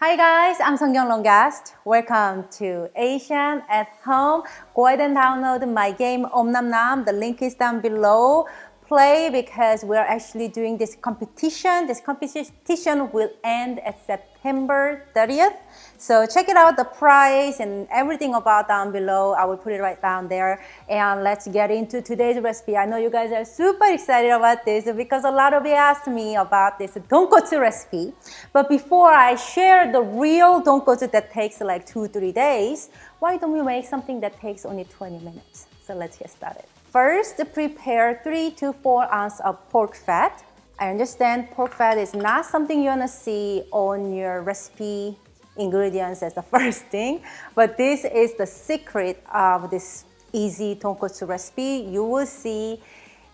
Hi guys, I'm Seonkyoung Longast. Welcome to Asian at Home. Go ahead and download my game Nom Nom. The link is down below. Play because we're actually doing this competition. This competition will end at September 30th. So check it out, the price and everything about down below. I will put it right down there. And let's get into today's recipe. I know you guys are super excited about this because a lot of you asked me about this tonkotsu recipe. But before I share the real tonkotsu that takes like 2-3 days, why don't we make something that takes only 20 minutes? So let's get started. First, prepare 3 to 4 ounces of pork fat. I understand pork fat is not something you're gonna see on your recipe ingredients as the first thing, but this is the secret of this easy tonkotsu recipe. You will see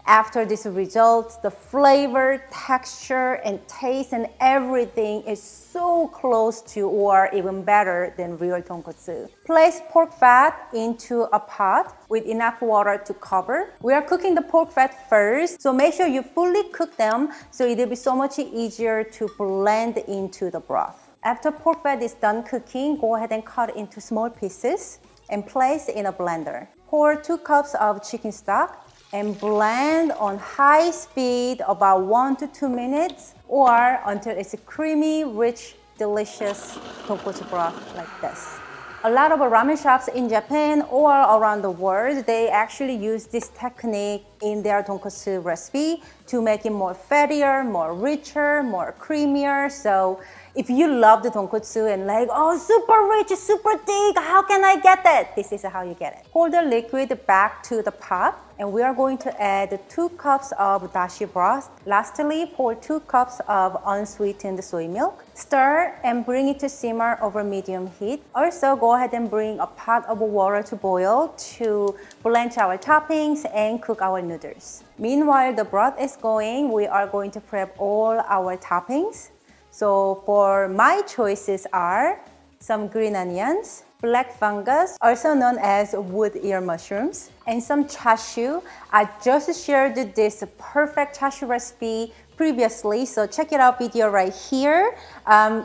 after this result, the flavor, texture, and taste and everything is so close to or even better than real tonkotsu. Place pork fat into a pot with enough water to cover. We are cooking the pork fat first, so make sure you fully cook them so it'll be so much easier to blend into the broth. After pork fat is done cooking, go ahead and cut into small pieces and place in a blender. Pour 2 cups of chicken stock and blend on high speed about 1 to 2 minutes or until it's a creamy, rich, delicious tonkotsu broth like this. A lot of ramen shops in Japan or around the world, they actually use this technique in their tonkotsu recipe to make it more fattier, more richer, more creamier. So if you love the tonkotsu and like, oh, super rich, super thick, how can I get that? This is how you get it. Pour the liquid back to the pot and we are going to add 2 cups of dashi broth. Lastly, pour 2 cups of unsweetened soy milk. Stir and bring it to simmer over medium heat. Also, go ahead and bring a pot of water to boil to blanch our toppings and cook our noodles. Meanwhile, the broth is going, we are going to prep all our toppings. So for my choices are some green onions, black fungus, also known as wood ear mushrooms, and some chashu. I just shared this perfect chashu recipe previously, so check it out video right here.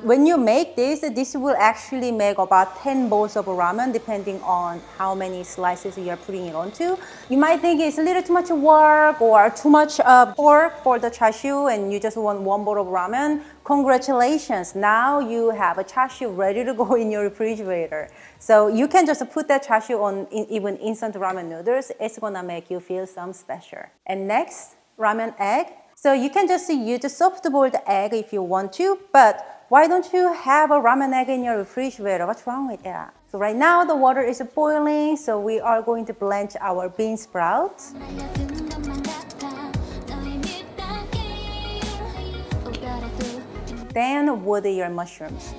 When you make this will actually make about 10 bowls of ramen depending on how many slices you're putting it onto. You might think it's a little too much work or too much pork for the chashu and you just want 1 bowl of ramen. Congratulations, now you have a chashu ready to go in your refrigerator. So you can just put that chashu on even instant ramen noodles. It's gonna make you feel some special. And next, ramen egg. So you can just use a soft-boiled egg if you want to, but why don't you have a ramen egg in your refrigerator? What's wrong with that? So right now the water is boiling, so we are going to blanch our bean sprouts. Then wood ear mushrooms.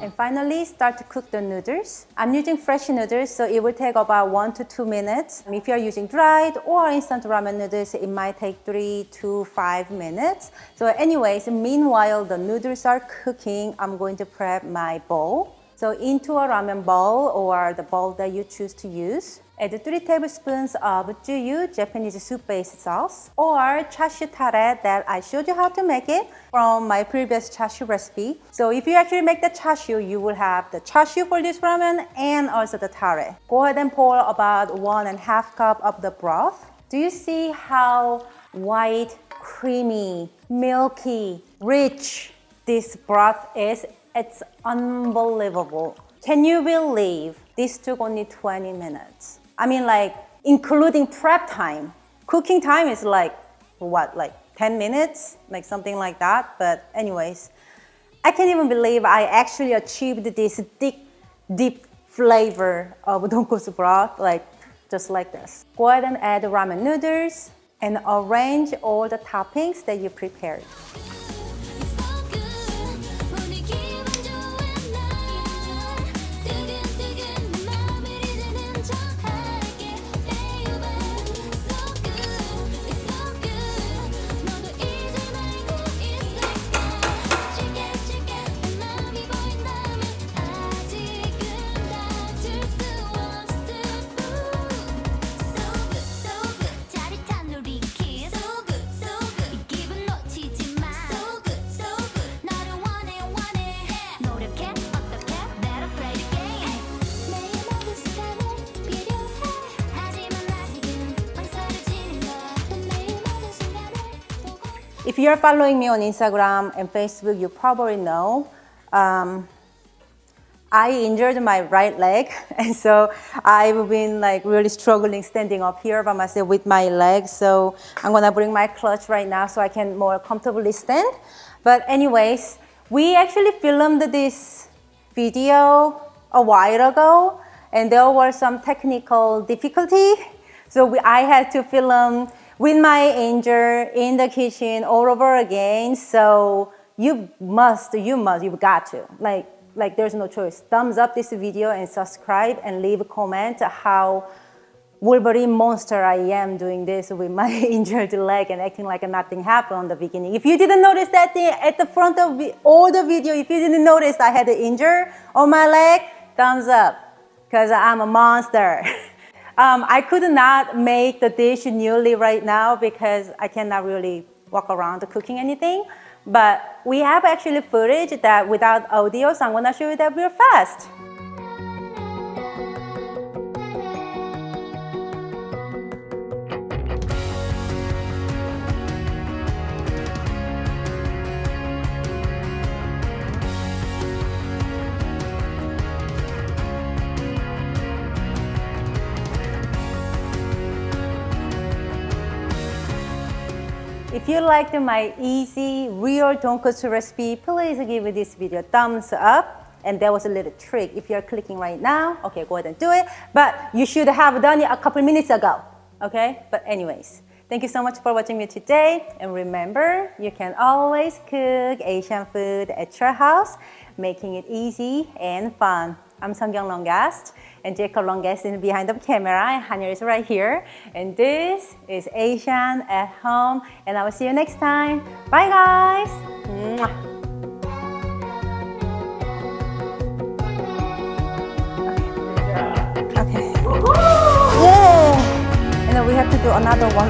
And finally, start to cook the noodles. I'm using fresh noodles, so it will take about 1 to 2 minutes. If you're using dried or instant ramen noodles, it might take 3 to 5 minutes. So anyways, meanwhile the noodles are cooking, I'm going to prep my bowl. So into a ramen bowl or the bowl that you choose to use, add 3 tablespoons of tsuyu, Japanese soup-based sauce, or chashu tare that I showed you how to make it from my previous chashu recipe. So if you actually make the chashu, you will have the chashu for this ramen and also the tare. Go ahead and pour about 1.5 cup of the broth. Do you see how white, creamy, milky, rich this broth is? It's unbelievable. Can you believe this took only 20 minutes? I mean, like, including prep time. Cooking time is like, what, like 10 minutes? Like something like that. But anyways, I can't even believe I actually achieved this deep flavor of tonkotsu broth, like just like this. Go ahead and add the ramen noodles and arrange all the toppings that you prepared. If you're following me on Instagram and Facebook, you probably know I injured my right leg, and so I've been like really struggling standing up here by myself with my legs. So I'm gonna bring my clutch right now so I can more comfortably stand. But anyways, we actually filmed this video a while ago, and there were some technical difficulty. So I had to film with my injury in the kitchen all over again. So you've got to. Like there's no choice. Thumbs up this video and subscribe and leave a comment how Wolverine monster I am doing this with my injured leg and acting like nothing happened on the beginning. If you didn't notice that thing at the front of all the video, if you didn't notice I had an injury on my leg, thumbs up, because I'm a monster. I could not make the dish newly right now because I cannot really walk around cooking anything. But we have actually footage that without audio, so I'm gonna show you that real fast. If you liked my easy, real tonkotsu recipe, please give this video a thumbs up. And there was a little trick. If you're clicking right now, okay, go ahead and do it. But you should have done it a couple minutes ago, okay? But anyways, thank you so much for watching me today. And remember, you can always cook Asian food at your house, making it easy and fun. I'm Seonkyoung longest, and Jacob longest is behind the camera, and Hanya is right here. And this is Asian at Home, and I will see you next time. Bye, guys. Mwah. Okay. Yay! And then we have to do another one.